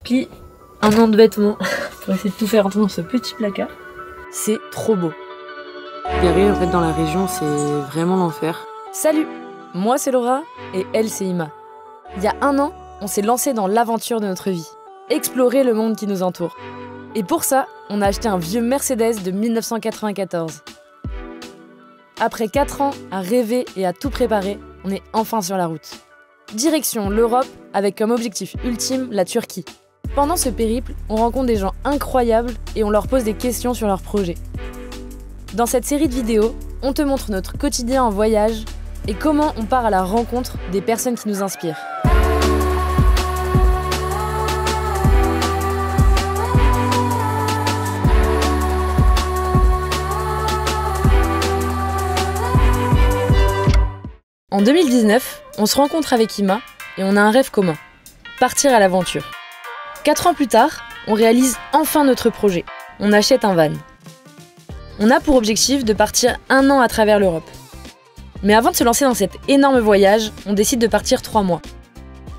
Puis un an de vêtements pour essayer de tout faire entrer dans ce petit placard. C'est trop beau. Garer en fait dans la région, c'est vraiment l'enfer. Salut, moi c'est Laura et elle c'est Ima. Il y a un an, on s'est lancé dans l'aventure de notre vie. Explorer le monde qui nous entoure. Et pour ça, on a acheté un vieux Mercedes de 1994. Après 4 ans à rêver et à tout préparer, on est enfin sur la route. Direction l'Europe avec comme objectif ultime la Turquie. Pendant ce périple, on rencontre des gens incroyables et on leur pose des questions sur leurs projets. Dans cette série de vidéos, on te montre notre quotidien en voyage et comment on part à la rencontre des personnes qui nous inspirent. En 2019, on se rencontre avec Ima et on a un rêve commun, partir à l'aventure. 4 ans plus tard, on réalise enfin notre projet. On achète un van. On a pour objectif de partir 1 an à travers l'Europe. Mais avant de se lancer dans cet énorme voyage, on décide de partir 3 mois.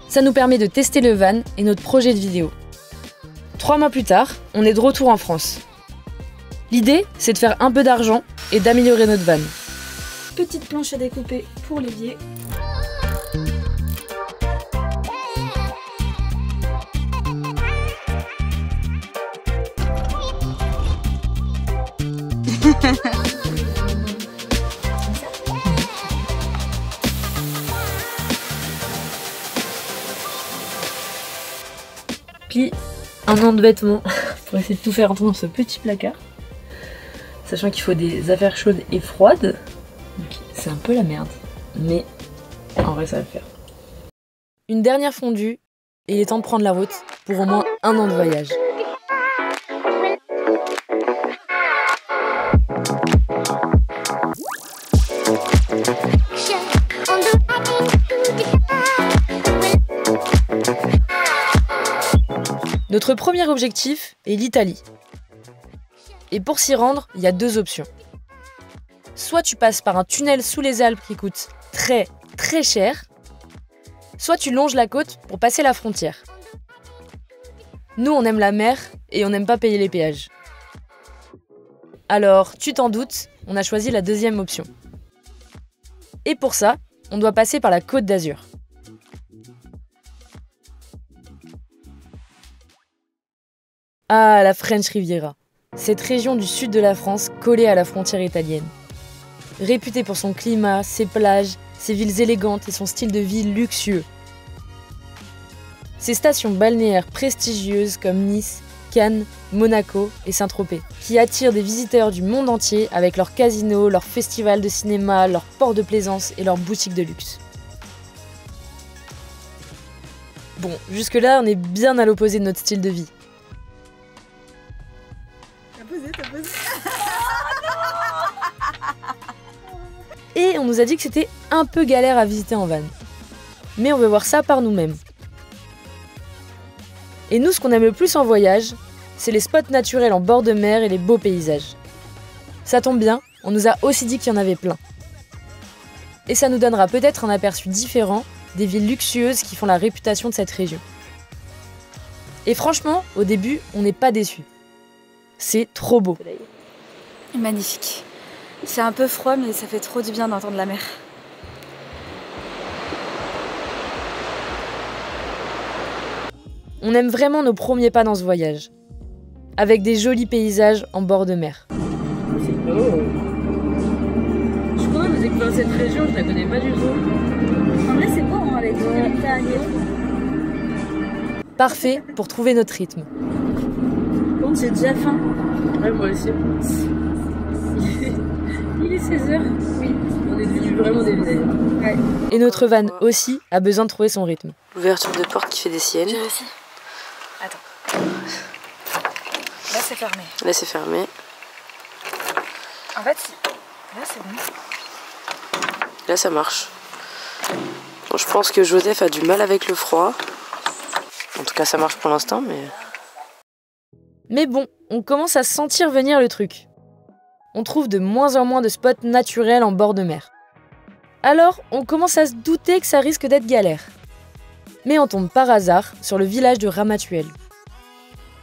Ça nous permet de tester le van et notre projet de vidéo. 3 mois plus tard, on est de retour en France. L'idée, c'est de faire un peu d'argent et d'améliorer notre van. Petite planche à découper pour l'évier. Puis un an de vêtements pour essayer de tout faire entrer dans ce petit placard. Sachant qu'il faut des affaires chaudes et froides. C'est un peu la merde, mais en vrai ça va le faire. Une dernière fondue, et il est temps de prendre la route pour au moins 1 an de voyage. Notre premier objectif est l'Italie. Et pour s'y rendre, il y a 2 options. Soit tu passes par un tunnel sous les Alpes qui coûte très très cher, soit tu longes la côte pour passer la frontière. Nous, on aime la mer et on n'aime pas payer les péages. Alors, tu t'en doutes, on a choisi la 2e option. Et pour ça, on doit passer par la Côte d'Azur. Ah, la French Riviera, cette région du sud de la France collée à la frontière italienne. Réputée pour son climat, ses plages, ses villes élégantes et son style de vie luxueux. Ses stations balnéaires prestigieuses comme Nice, Cannes, Monaco et Saint-Tropez, qui attirent des visiteurs du monde entier avec leurs casinos, leurs festivals de cinéma, leurs ports de plaisance et leurs boutiques de luxe. Bon, jusque-là, on est bien à l'opposé de notre style de vie. T'as posé. Et on nous a dit que c'était un peu galère à visiter en van. Mais on veut voir ça par nous-mêmes. Et nous, ce qu'on aime le plus en voyage, c'est les spots naturels en bord de mer et les beaux paysages. Ça tombe bien, on nous a aussi dit qu'il y en avait plein. Et ça nous donnera peut-être un aperçu différent des villes luxueuses qui font la réputation de cette région. Et franchement, au début, on n'est pas déçus. C'est trop beau. Magnifique. C'est un peu froid, mais ça fait trop du bien d'entendre la mer. On aime vraiment nos premiers pas dans ce voyage, avec des jolis paysages en bord de mer. C'est beau. Je suis contente de découvrir cette région, je la connais pas du tout. En vrai, c'est beau, hein, avec tout le montagne. Parfait pour trouver notre rythme. Bon, j'ai déjà faim. Ouais, moi aussi. Il est 16h. Oui. On est devenus vraiment des vieilles. Ouais. Et notre van aussi a besoin de trouver son rythme. L'ouverture de porte qui fait des siennes. J'ai aussi. Attends. Là, c'est fermé. Là, c'est fermé. En fait, là, c'est bon. Là, ça marche. Bon, je pense que Joseph a du mal avec le froid. En tout cas, ça marche pour l'instant, mais... Mais bon, on commence à sentir venir le truc. On trouve de moins en moins de spots naturels en bord de mer. Alors, on commence à se douter que ça risque d'être galère. Mais on tombe par hasard sur le village de Ramatuelle.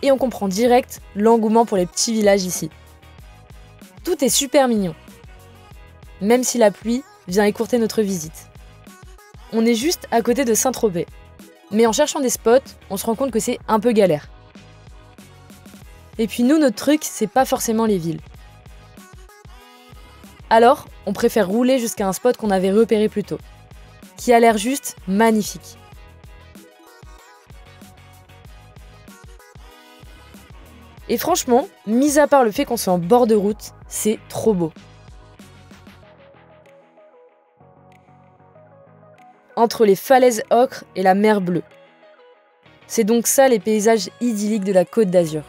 et on comprend direct l'engouement pour les petits villages ici. Tout est super mignon, même si la pluie vient écourter notre visite. On est juste à côté de Saint-Tropez, mais en cherchant des spots, on se rend compte que c'est un peu galère. Et puis nous, notre truc, c'est pas forcément les villes. Alors, on préfère rouler jusqu'à un spot qu'on avait repéré plus tôt, qui a l'air juste magnifique. Et franchement, mis à part le fait qu'on soit en bord de route, c'est trop beau. Entre les falaises ocre et la mer bleue. C'est donc ça les paysages idylliques de la Côte d'Azur.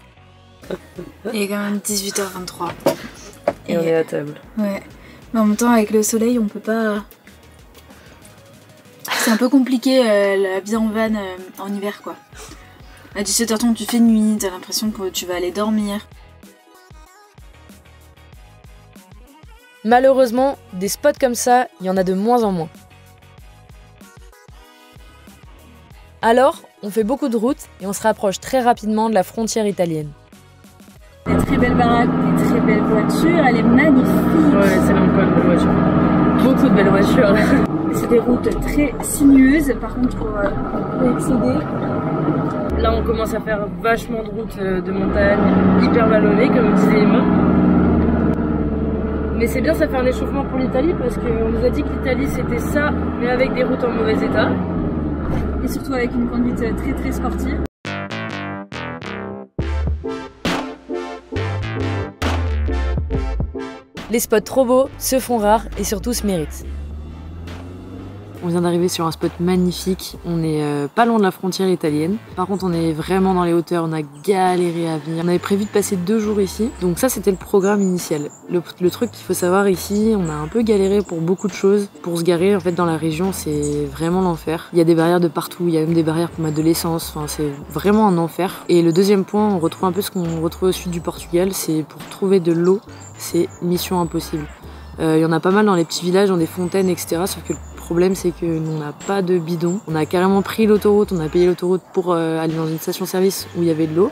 Il est quand même 18h23. Et on est à table. Ouais. Mais en même temps, avec le soleil, on peut pas... C'est un peu compliqué la vie en van en hiver, quoi. À 17h30, tu fais nuit, t'as l'impression que tu vas aller dormir. Malheureusement, des spots comme ça, il y en a de moins en moins. Alors, on fait beaucoup de routes et on se rapproche très rapidement de la frontière italienne. Des très belles baraques, des très belles voitures, elle est magnifique. Ouais, c'est là encore une belle voiture. Beaucoup de belles voitures. C'est des routes très sinueuses, par contre, pour excéder. Là, on commence à faire vachement de routes de montagne, hyper vallonnées, comme disait Emma. Mais c'est bien, ça fait un échauffement pour l'Italie, parce qu'on nous a dit que l'Italie c'était ça, mais avec des routes en mauvais état. Et surtout avec une conduite très très sportive. Les spots trop beaux se font rares et surtout se méritent. On vient d'arriver sur un spot magnifique, on est pas loin de la frontière italienne. Par contre on est vraiment dans les hauteurs, on a galéré à venir. On avait prévu de passer 2 jours ici, donc ça c'était le programme initial. Le truc qu'il faut savoir ici, on a un peu galéré pour beaucoup de choses. Pour se garer en fait dans la région c'est vraiment l'enfer. Il y a des barrières de partout, il y a même des barrières pour mettre de l'essence, enfin c'est vraiment un enfer. Et le deuxième point, on retrouve un peu ce qu'on retrouve au sud du Portugal, c'est pour trouver de l'eau, c'est mission impossible. Il y en a pas mal dans les petits villages, dans des fontaines, etc. Sauf que le problème, c'est que nous, on n'a pas de bidon. On a carrément pris l'autoroute, on a payé l'autoroute pour aller dans une station-service où il y avait de l'eau.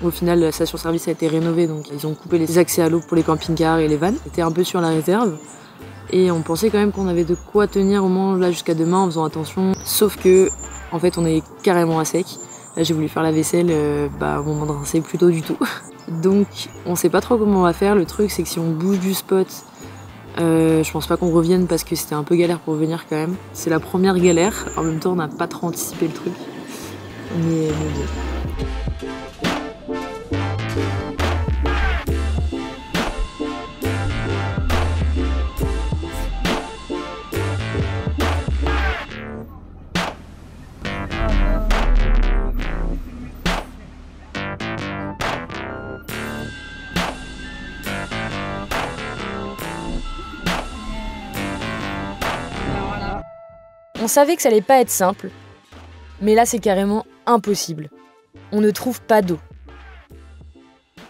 Au final, la station-service a été rénovée, donc ils ont coupé les accès à l'eau pour les camping-cars et les vannes. C'était un peu sur la réserve. Et on pensait quand même qu'on avait de quoi tenir au moins là jusqu'à demain en faisant attention. Sauf que, en fait, on est carrément à sec. Là, j'ai voulu faire la vaisselle, au moment de rincer plutôt du tout. Donc, on sait pas trop comment on va faire. Le truc, c'est que si on bouge du spot, je pense pas qu'on revienne parce que c'était un peu galère pour venir quand même. C'est la première galère. En même temps, on n'a pas trop anticipé le truc. Mais bon. On savait que ça allait pas être simple, mais là c'est carrément impossible. On ne trouve pas d'eau.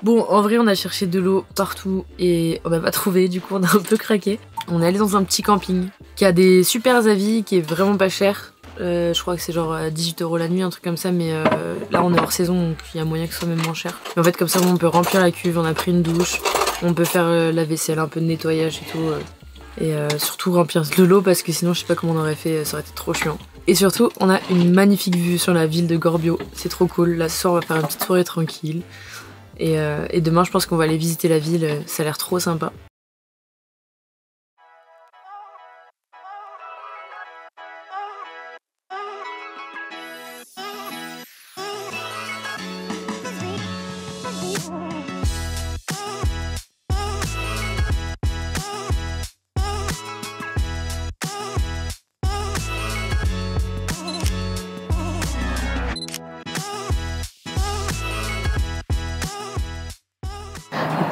Bon, en vrai, on a cherché de l'eau partout et on n'a pas trouvé, du coup on a un peu craqué. On est allé dans un petit camping qui a des super avis, qui est vraiment pas cher. Je crois que c'est genre 18 € la nuit, un truc comme ça, mais là on est hors saison donc il y a moyen que ce soit même moins cher. Mais en fait, comme ça, on peut remplir la cuve, on a pris une douche, on peut faire la vaisselle, un peu de nettoyage et tout. Et surtout remplir de l'eau parce que sinon je sais pas comment on aurait fait, ça aurait été trop chiant. Et surtout on a une magnifique vue sur la ville de Gorbio, c'est trop cool. Là ce soir on va faire une petite soirée tranquille. Et demain je pense qu'on va aller visiter la ville, ça a l'air trop sympa.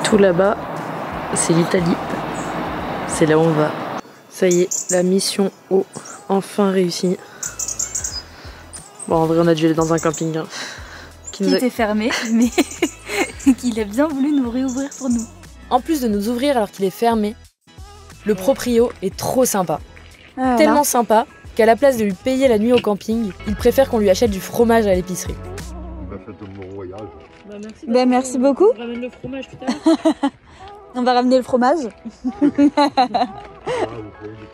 Tout là-bas, c'est l'Italie. C'est là où on va. Ça y est, la mission eau, enfin réussie. Bon, en vrai, on a dû aller dans un camping. Hein, qui était fermé, mais qu'il a bien voulu nous réouvrir pour nous. En plus de nous ouvrir alors qu'il est fermé, le proprio est trop sympa. Ah, Tellement sympa qu'à la place de lui payer la nuit au camping, il préfère qu'on lui achète du fromage à l'épicerie. faites un bon voyage. Bah, merci. Ben, merci beaucoup. On ramène le fromage tout à l'heure. On va ramener le fromage. Ah, vous prenez du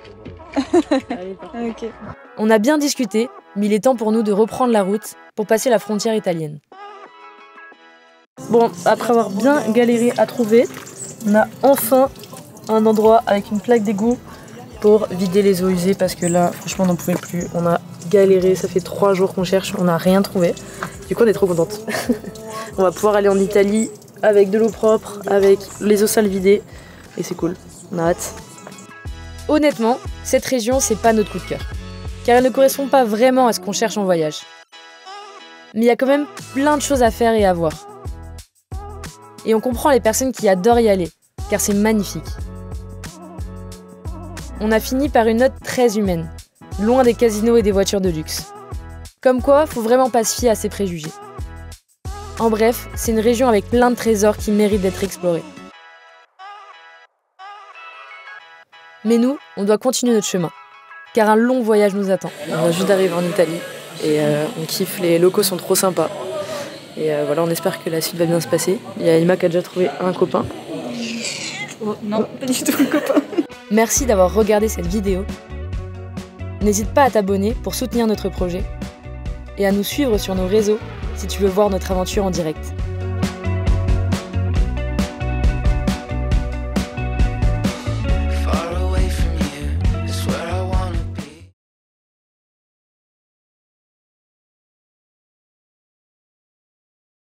fromage. Allez, parfait. Ok. On a bien discuté, mais il est temps pour nous de reprendre la route pour passer la frontière italienne. Bon, après avoir bien galéré à trouver, on a enfin un endroit avec une plaque d'égout pour vider les eaux usées parce que là, franchement, on n'en pouvait plus. On a galéré, ça fait 3 jours qu'on cherche, on n'a rien trouvé. Du coup, on est trop contente. On va pouvoir aller en Italie avec de l'eau propre, avec les eaux sales vidées, et c'est cool. On a hâte. Honnêtement, cette région, c'est pas notre coup de cœur, car elle ne correspond pas vraiment à ce qu'on cherche en voyage. Mais il y a quand même plein de choses à faire et à voir. Et on comprend les personnes qui adorent y aller, car c'est magnifique. On a fini par une note très humaine, loin des casinos et des voitures de luxe. Comme quoi, faut vraiment pas se fier à ses préjugés. En bref, c'est une région avec plein de trésors qui méritent d'être explorés. Mais nous, on doit continuer notre chemin, car un long voyage nous attend. On vient juste d'arriver en Italie et on kiffe, les locaux sont trop sympas. Et voilà, on espère que la suite va bien se passer. Il y a Ima qui a déjà trouvé un copain. Oh, non, pas du tout le copain. Merci d'avoir regardé cette vidéo. N'hésite pas à t'abonner pour soutenir notre projet et à nous suivre sur nos réseaux si tu veux voir notre aventure en direct.